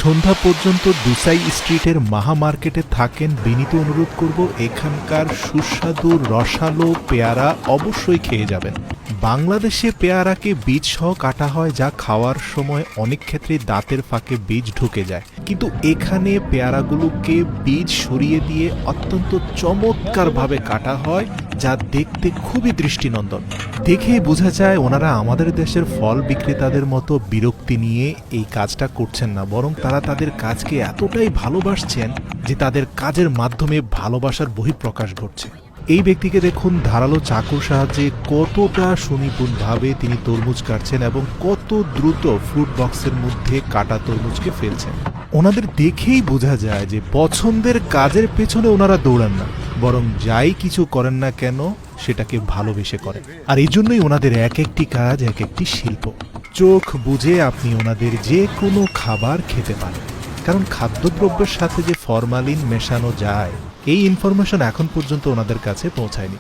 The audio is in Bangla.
সন্ধ্যা পর্যন্ত দুসাই স্ট্রিটের মাহা মার্কেটে থাকেন, বিনীত অনুরোধ করব এখানকার সুস্বাদু রসালো পেয়ারা অবশ্যই খেয়ে যাবেন। বাংলাদেশে পেয়ারাকে বীজ সহ কাটা হয়, যা খাওয়ার সময় অনেক ক্ষেত্রে দাঁতের ফাঁকে বীজ ঢুকে যায়, কিন্তু এখানে পেয়ারাগুলোকে বীজ সরিয়ে দিয়ে অত্যন্ত চমৎকারভাবে কাটা হয়, যা দেখতে খুবই দৃষ্টিনন্দন। দেখেই বোঝা যায় ওনারা আমাদের দেশের ফল বিক্রেতাদের মতো বিরক্তি নিয়ে এই কাজটা করছেন না, বরং তারা তাদের কাজকে এতটাই ভালোবাসছেন যে তাদের কাজের মাধ্যমে ভালোবাসার বহিঃপ্রকাশ ঘটছে। এই ব্যক্তিকে দেখুন ধারালো চাকুর সাহায্যে কতটা সুনিপুণভাবে তিনি তরমুজ কাটছেন এবং কত দ্রুত ফ্রুট বক্সের মধ্যে কাটা তরমুজকে ফেলছেন। ওনাদের দেখেই বোঝা যায় যে পছন্দের কাজের পেছনে ওনারা দৌড়ান না, বরং যাই কিছু করেন না কেন সেটাকে ভালোবেসে করেন। আর এই জন্যই ওনাদের এক একটি কাজ এক একটি শিল্প। চোখ বুঝে আপনি ওনাদের যে কোনো খাবার খেতে পারেন, কারণ খাদ্যদ্রব্যের সাথে যে ফরমালিন মেশানো যায় এই ইনফরমেশন এখন পর্যন্ত ওনাদের কাছে পৌঁছায়নি।